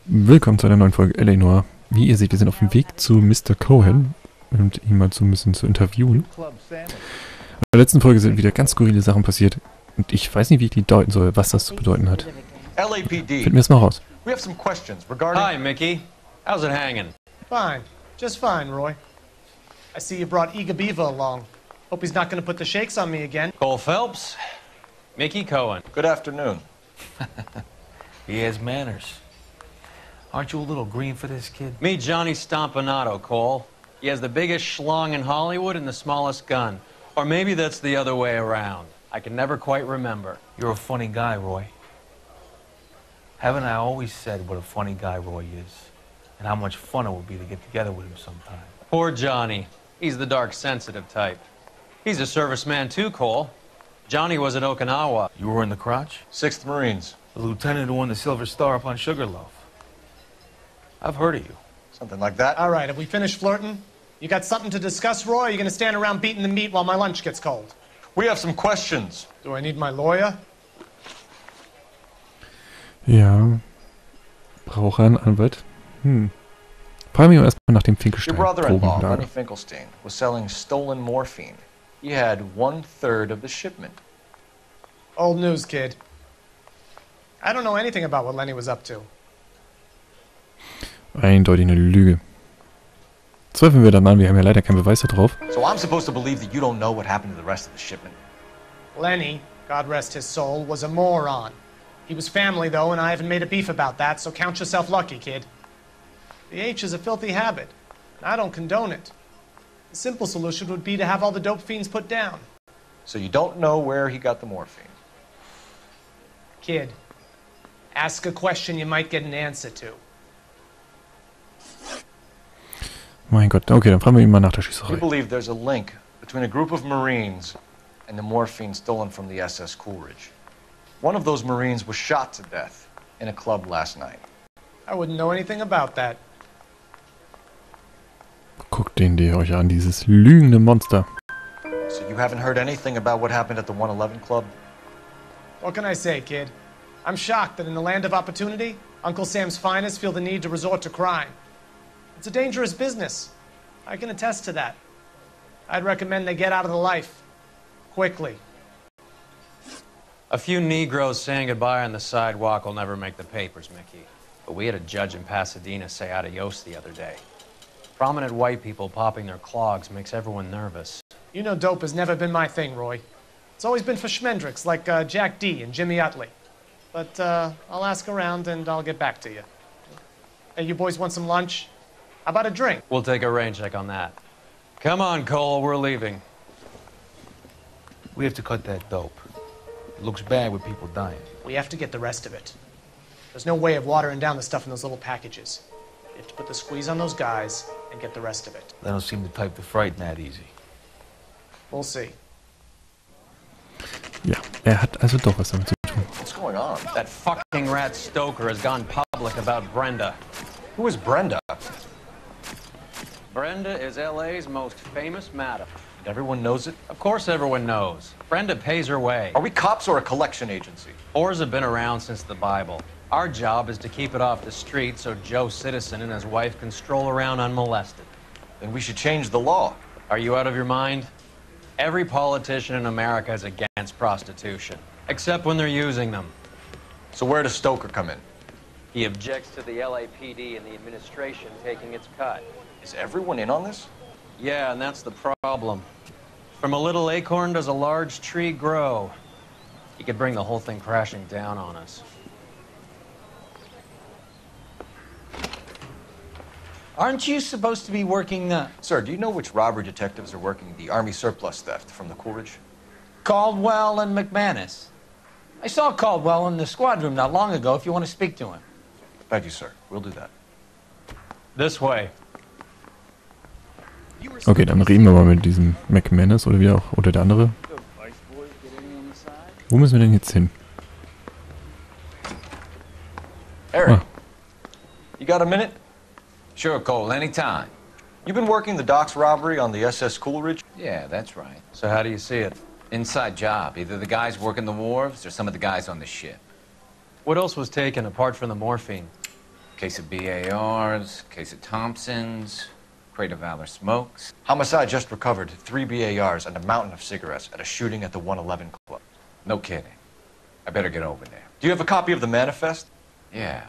Willkommen zu einer neuen Folge L.A Noire. Wie ihr seht, wir sind auf dem Weg zu Mr. Cohen und ihn mal so ein bisschen zu interviewen. In der letzten Folge sind wieder ganz skurrile Sachen passiert und ich weiß nicht, wie ich die deuten soll, was das zu bedeuten hat. Finden wir es mal raus. Hi, Mickey. How's it hanging? Fine. Just fine, Roy. I see you brought Eager Beaver along. Hope he's not going to put the shakes on me again. Cole Phelps, Mickey Cohen. Good afternoon. He has manners. Aren't you a little green for this kid? Meet Johnny Stompanato, Cole. He has the biggest schlong in Hollywood and the smallest gun. Or maybe that's the other way around. I can never quite remember. You're a funny guy, Roy. Haven't I always said what a funny guy Roy is? And how much fun it would be to get together with him sometime. Poor Johnny. He's the dark, sensitive type. He's a serviceman too, Cole. Johnny was at Okinawa. You were in the crotch? 6th Marines. The lieutenant who won the Silver Star up on Sugarloaf. I've heard of you. Something like that. All right, have we finished flirting? You got something to discuss, Roy, or are you going to stand around beating the meat while my lunch gets cold? We have some questions. Do I need my lawyer? Ja. Braucht er einen Anwalt? Fragen wir erstmal nach dem Your Finkelstein. brother-in-law, Lenny Finkelstein, was selling stolen morphine. He had 1/3 of the shipment. Old news, kid. I don't know anything about what Lenny was up to. Eindeutig eine Lüge. Zweifeln wir dann an, wir haben ja leider keinen Beweis darauf. So I'm supposed to believe that you don't know what happened to the rest of the shipment? Lenny, God rest his soul, was a moron. He was family, though, and I haven't made a beef about that, so count yourself lucky, kid. The H is a filthy habit, and I don't condone it. The simple solution would be to have all the dope fiends put down. So you don't know where he got the morphine? Kid, ask a question you might get an answer to. Mein Gott, okay, dann fragen wir ihn mal nach der We Schießerei. believe there's a link between a group of Marines and the morphine stolen from the SS Coolidge. One of those Marines was shot to death in a club last night. I wouldn't know anything about that. Guckt den dir euch an, dieses lügende Monster. So you haven't heard anything about what happened at the 111 Club? What can I say, kid? I'm shocked that in the land of opportunity, Uncle Sam's finest feel the need to resort to crime. It's a dangerous business. I can attest to that. I'd recommend they get out of the life. Quickly. A few Negroes saying goodbye on the sidewalk will never make the papers, Mickey. But we had a judge in Pasadena say adios the other day. Prominent white people popping their clogs makes everyone nervous. You know dope has never been my thing, Roy. It's always been for schmendricks like Jack D. and Jimmy Utley. But I'll ask around and I'll get back to you. Hey, you boys want some lunch? How about a drink? We'll take a rain check on that. Come on, Cole, we're leaving. We have to cut that dope. It looks bad with people dying. We have to get the rest of it. There's no way of watering down the stuff in those little packages. You have to put the squeeze on those guys and get the rest of it. They don't seem the type to frighten that easy. We'll see. Ja, hat also doch was damit zu tun. What's going on? That fucking rat Stoker has gone public about Brenda. Who is Brenda? Brenda is L.A.'s most famous madam. Everyone knows it? Of course everyone knows. Brenda pays her way. Are we cops or a collection agency? Whores have been around since the Bible. Our job is to keep it off the street so Joe Citizen and his wife can stroll around unmolested. Then we should change the law. Are you out of your mind? Every politician in America is against prostitution, except when they're using them. So where does Stoker come in? He objects to the LAPD and the administration taking its cut. Is everyone in on this? Yeah, and that's the problem. From a little acorn does a large tree grow. He could bring the whole thing crashing down on us. Aren't you supposed to be working, Sir, do you know which robbery detectives are working the Army surplus theft from the Coolidge? Caldwell and McManus? I saw Caldwell in the squad room not long ago if you want to speak to him. Thank you, sir. We'll do that. This way. Okay, dann reden wir mal mit diesem McManus oder wie auch, oder der andere. Wo müssen wir denn jetzt hin? Eric, you got a minute? Sure, Cole, anytime. You've been working the docks robbery on the SS Coolidge? Yeah, that's right. So how do you see it? Inside job. Either the guys working the wharves or some of the guys on the ship. What else was taken apart from the morphine? Case of BARs, case of Thompsons, crate of Valor smokes. Homicide just recovered 3 BARs and a mountain of cigarettes at a shooting at the 111 Club. No kidding. I better get over there. Do you have a copy of the manifest? Yeah.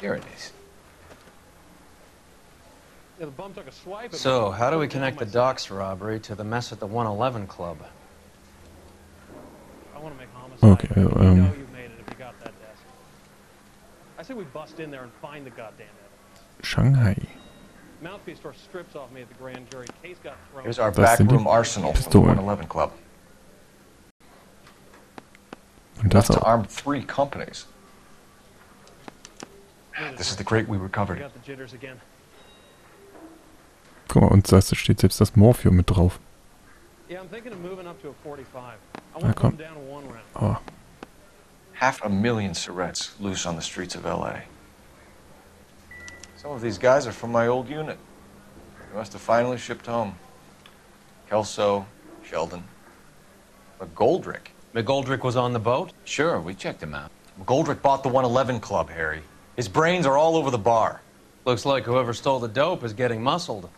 Here it is. So, how do we connect the docks robbery to the mess at the 111 Club? Okay, I say we bust in there and find the goddamn evidence. Shanghai. Mouthpiece tore strips off me at the grand jury. Case got thrown. Here's our Das sind die backroom arsenal from the Pistolen. 111 Club. Und das Enough to auch. arm 3 companies. This is the crate we I recovered. got the jitters again. Guck mal, und da steht selbst das Morphium mit drauf. Yeah, I'm thinking of moving up to a 45. I Na want to komm. come down to 1 round. Oh, 500,000 cigarettes loose on the streets of L.A. Some of these guys are from my old unit. They must have finally shipped home. Kelso, Sheldon, McGoldrick. McGoldrick was on the boat? Sure, we checked him out. McGoldrick bought the 111 Club, Harry. His brains are all over the bar. Looks like whoever stole the dope is getting muscled.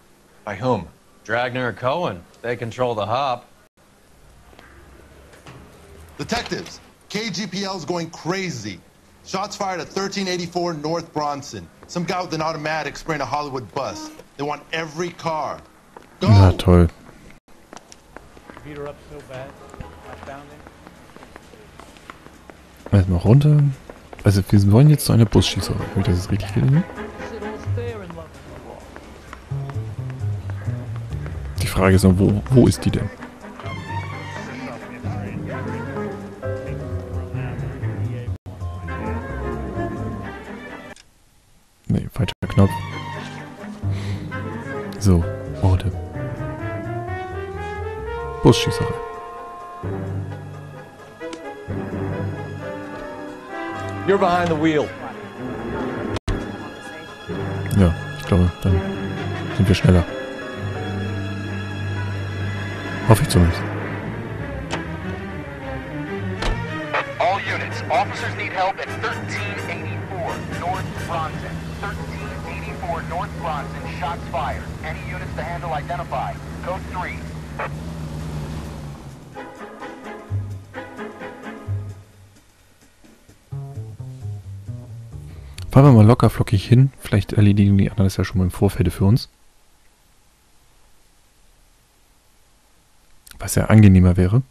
By whom? Dragner or Cohen. They control the hop. Detectives, KGPL's going crazy. Shots fired at 1384 North Bronson. Some guy with an automatic spraying a Hollywood bus. They want every car. Go! na toll. Beat her up so bad. I found him. Erstmal runter. Also wir wollen jetzt zu einer Busschießerei. Habe ich das richtig gelesen? Die Frage ist noch, wo ist die denn? Nee, falscher Knopf. So, Orte. Busschießerei. You're behind the wheel. Ja, ich glaube, dann sind wir schneller. Hoffe ich zumindest. All units, officers need help at 1384 North Bronson. 1384 North Bronson, shots fired. Any units to handle identify. Code 3. Fahren wir mal locker flockig hin. Vielleicht erledigen die anderen das ja schon mal im Vorfeld für uns. Was ja angenehmer wäre.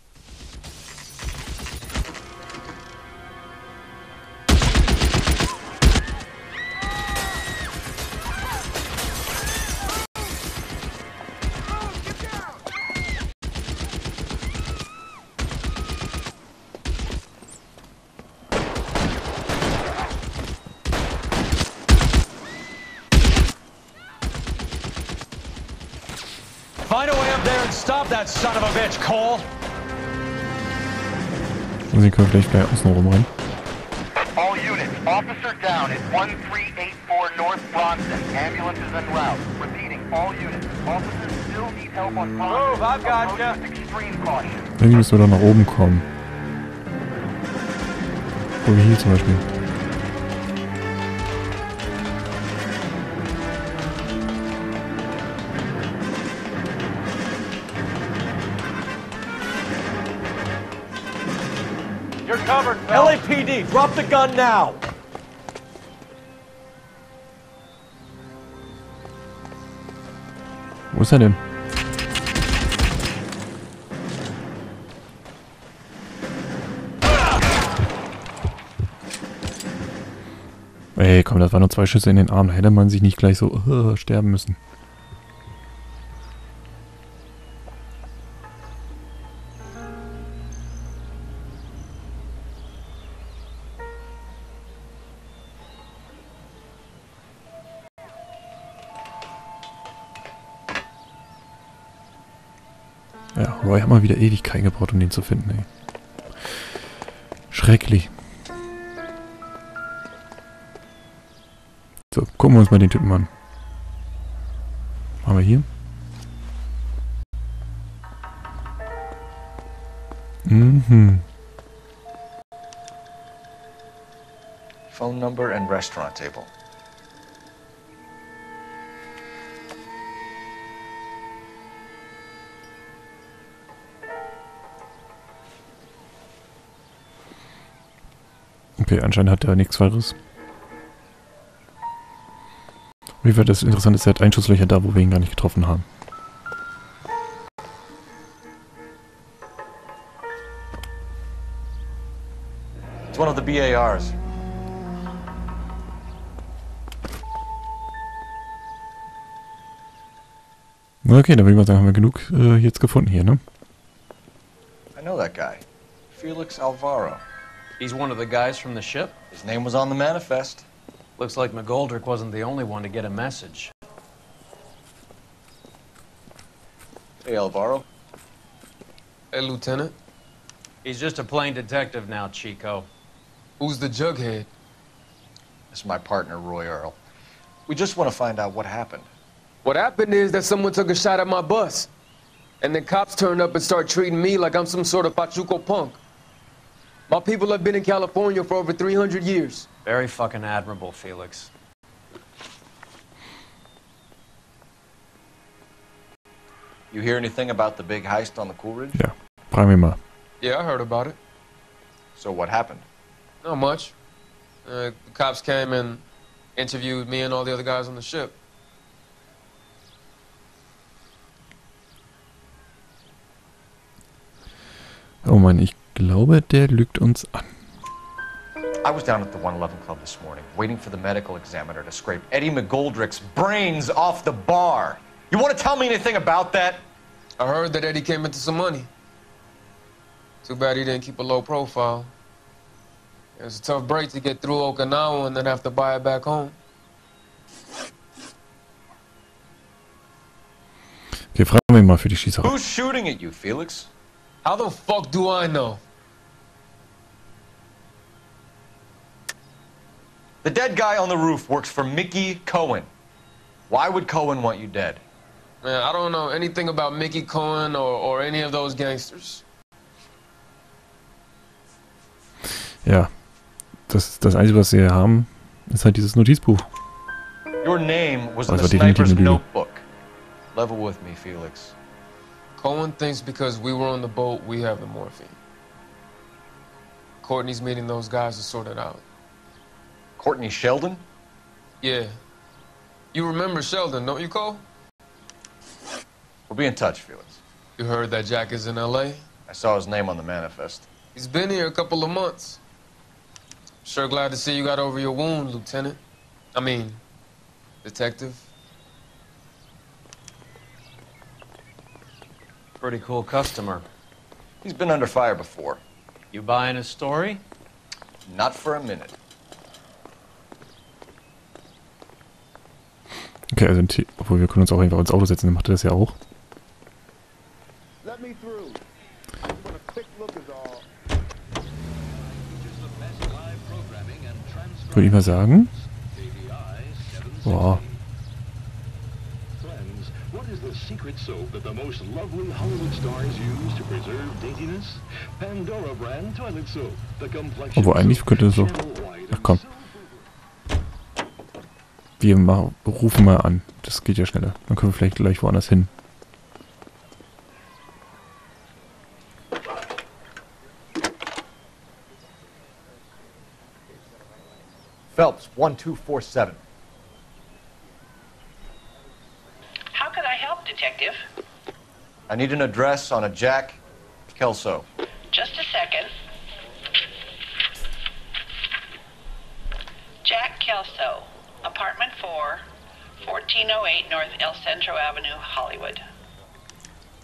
Find a way up there and stop that son of a bitch, Cole. Und sie können vielleicht gleich außen rum rein. All units, officer down at 1384 North Bronson. Ambulance is en route. Repeating, all units, officers still need help on Bronson. Move, I've got ya. Approach with extreme caution. Irgendwie müssen wir doch nach oben kommen. So wie hier zum Beispiel. You're covered, Phil. LAPD, drop the gun now. Wo ist er denn? Ey, komm, das waren nur 2 Schüsse in den Arm. Da hätte man sich nicht gleich so sterben müssen. Ja, Roy hat mal wieder Ewigkeiten gebraucht, um den zu finden, ey. Schrecklich. So, gucken wir uns mal den Typen an. Machen wir hier. phone number and restaurant table. Okay, anscheinend hat er nichts weiteres. Wie wird das interessant ist, er hat Einschusslöcher da, wo wir ihn gar nicht getroffen haben. It's one of the BARs. Okay, dann würde ich mal sagen, haben wir genug jetzt gefunden hier, ne? I know that guy. Felix Alvaro. He's one of the guys from the ship? His name was on the manifest. Looks like McGoldrick wasn't the only one to get a message. Hey, Alvaro. Hey, Lieutenant. He's just a plain detective now, Chico. Who's the jughead? This is my partner, Roy Earl. We just want to find out what happened. What happened is that someone took a shot at my bus. And then cops turned up and started treating me like I'm some sort of Pachuco punk. My people have been in California for over 300 years. Very fucking admirable, Felix. You hear anything about the big heist on the Coolidge? Ja, fragen wir mal. Yeah, I heard about it. So what happened? Not much. The cops came and interviewed me and all the other guys on the ship. Oh Mann, ich glaube, der lügt uns an. I was down at the 111 Club this morning, waiting for the medical examiner to scrape Eddie McGoldrick's brains off the bar. You want to tell me anything about that? I heard that Eddie came into some money. Too bad he didn't keep a low profile. It was a tough break to get through Okinawa and then have to buy it back home. Okay, fragen wir mal für die Schießerei. Who's shooting at you, Felix? How the fuck do I know? The dead guy on the roof works for Mickey Cohen. Why would Cohen want you dead? Man, I don't know anything about Mickey Cohen or any of those gangsters. Ja, das Einzige, was wir haben, ist halt dieses Notizbuch. Your name was in Also the definitiv sniper's eine Lüge. notebook. Level with me, Felix. Cohen thinks because we were on the boat, we have the morphine. Courtney's meeting those guys to sort it out. Courtney Sheldon? Yeah. You remember Sheldon, don't you, Cole? We'll be in touch, Felix. You heard that Jack is in L.A.? I saw his name on the manifest. He's been here a couple of months. Sure glad to see you got over your wound, Lieutenant. I mean, Detective. Pretty cool customer. He's been under fire before. You buying his story? Not for a minute. Okay, also obwohl wir können uns auch einfach ins Auto setzen, dann macht er das ja auch. Würde ich mal sagen. Boah. Secret soap that the most lovely Hollywood stars use to preserve daintiness? Pandora brand toilet soap. The complexion. Obwohl eigentlich könnte es so. Ach komm. Wir rufen mal an. Das geht ja schneller. Dann können wir vielleicht gleich woanders hin. Phelps, 1247. How can I help, Detective? I need an address on a Jack Kelso. Just a second. Jack Kelso, apartment 4, 1408 North El Centro Avenue, Hollywood.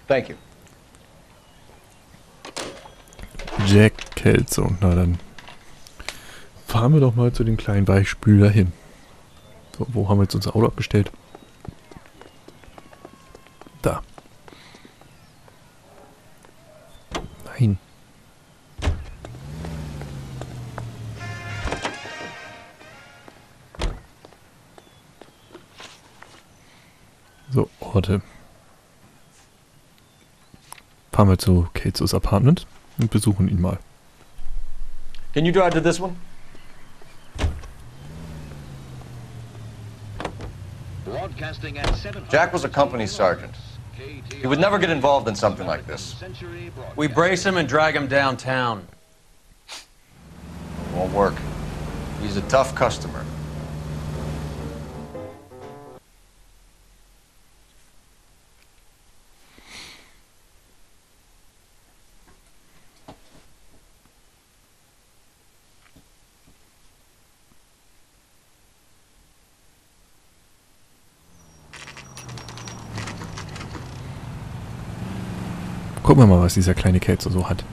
Thank you. Jack Kelso. Na dann fahren wir doch mal zu dem kleinen Weichspüler hin. So, wo haben wir jetzt unser Auto abgestellt? Da. Nein. So, Orte. Fahren wir zu Kelsos Apartment und besuchen ihn mal. Can you drive to this one? Broadcasting at 700. Jack was a company sergeant. He would never get involved in something like this. We brace him and drag him downtown. Won't work. He's a tough customer. Gucken wir mal, was dieser kleine Kätzer so hat.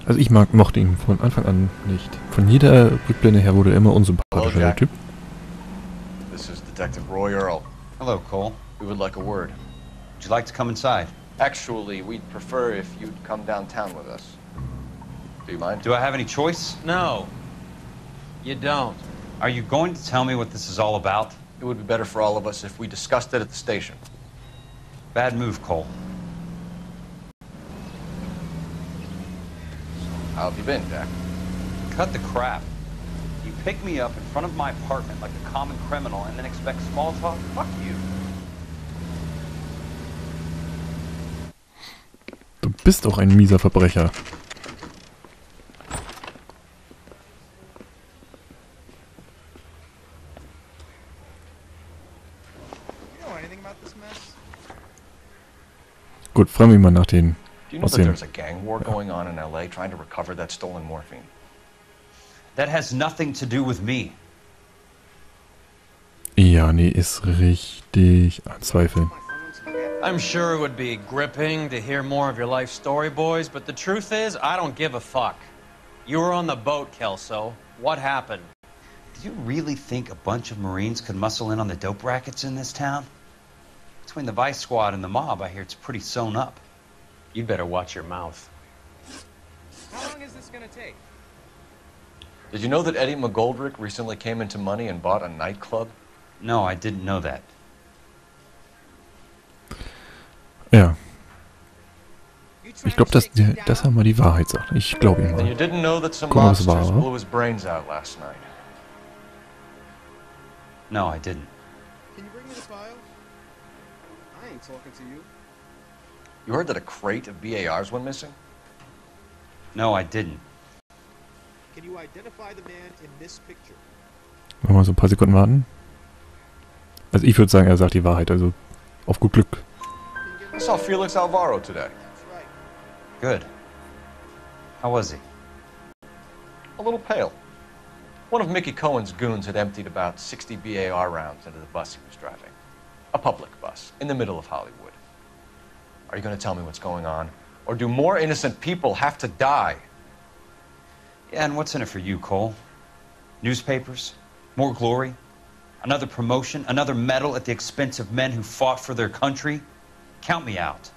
Also ich mochte ihn von Anfang an nicht. Von jeder Rückblende her wurde er immer unsympathischer, der Typ. This is Detective Roy Earl. Hello, Cole. We would like a word. Would you like to come inside? Actually, we'd prefer if you'd come downtown with us. Do you mind? Do I have any choice? No, you don't. Are you going to tell me what this is all about? It would be better for all of us if we discussed it at the station. Bad move, Cole. How have you been, Jack? Cut the crap. You pick me up in front of my apartment like a common criminal and then expect small talk? Fuck you. Du bist auch ein mieser Verbrecher. Gut, fragen wir mal nach den Do you know that there's a gang war going on in L.A. trying to recover that stolen morphine? That has nothing to do with me. Ja, nee, ist richtig anzweifeln. I'm sure it would be gripping to hear more of your life story, boys, but the truth is, I don't give a fuck. You were on the boat, Kelso. What happened? Do you really think a bunch of Marines could muscle in on the dope rackets in this town? Between the Vice Squad and the mob, I hear it's pretty sewn up. You'd better watch your mouth. How long is this gonna take? Did you know that Eddie McGoldrick recently came into money and bought a nightclub? No, I didn't know that. Ja. Ich glaube, dass er mal die Wahrheit sagt. Ich glaube ihm And you mal. didn't know that some Guck mal, was mobsters war. blew his brains out last night? No, I didn't. Can you bring me the file? I ain't talking to you. You heard that a crate of BARs went missing? No, I didn't. Can you identify the man in this picture? Wollen wir mal so ein paar Sekunden warten? Also ich würde sagen, er sagt die Wahrheit, also auf gut Glück. I saw Felix Alvaro today. Good. How was he? A little pale. One of Mickey Cohen's goons had emptied about 60 BAR rounds into the bus he was driving. A public bus, in the middle of Hollywood. Are you going to tell me what's going on? Or do more innocent people have to die? Yeah, and what's in it for you, Cole? Newspapers? More glory? Another promotion? Another medal at the expense of men who fought for their country? Count me out.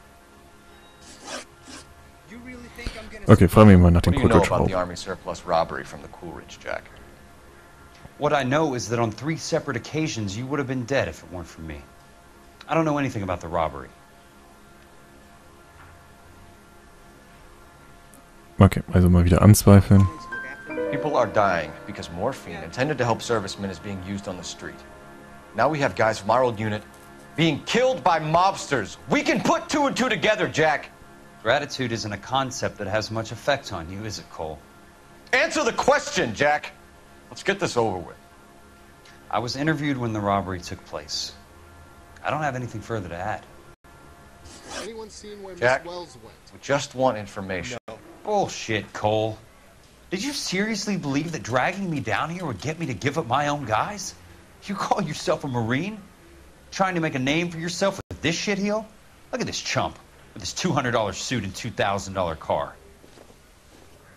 Okay, fragen wir mal nach dem What do you know about Cockroach-Raub. the Army surplus robbery from the Coolidge, Jack? What I know is that on 3 separate occasions, you would have been dead if it weren't for me. I don't know anything about the robbery. Okay, also mal wieder anzweifeln. People are dying because morphine intended to help servicemen is being used on the street. Now we have guys from our old unit being killed by mobsters. We can put 2 and 2 together, Jack. Gratitude isn't a concept that has much effect on you, is it, Cole? Answer the question, Jack. Let's get this over with. I was interviewed when the robbery took place. I don't have anything further to add. Anyone seen where Jack, Miss Wells went? we just want information. No. Bullshit, Cole. Did you seriously believe that dragging me down here would get me to give up my own guys? You call yourself a Marine? Trying to make a name for yourself with this shitheel? Look at this chump with his $200 suit and $2,000 car.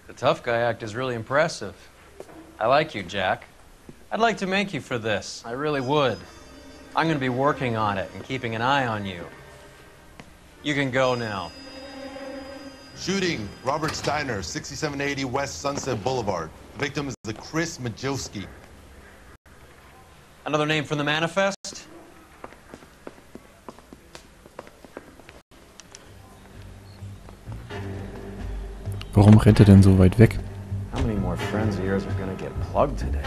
The tough guy act is really impressive. I like you, Jack. I'd like to make you for this. I really would. I'm going to be working on it and keeping an eye on you. You can go now. Shooting, Robert Steiner, 6780 West Sunset Boulevard. The victim is the Chris Majowski. Another name from the manifest? Warum rennt er denn so weit weg? How many more friends of yours are gonna get plugged today?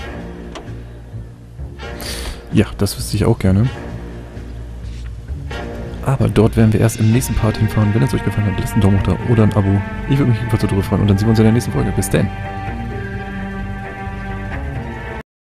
Ja, das wüsste ich auch gerne. Aber dort werden wir erst im nächsten Part hinfahren. Wenn es euch gefallen hat, lasst einen Daumen hoch da oder ein Abo. Ich würde mich jedenfalls darüber freuen und dann sehen wir uns in der nächsten Folge. Bis dann.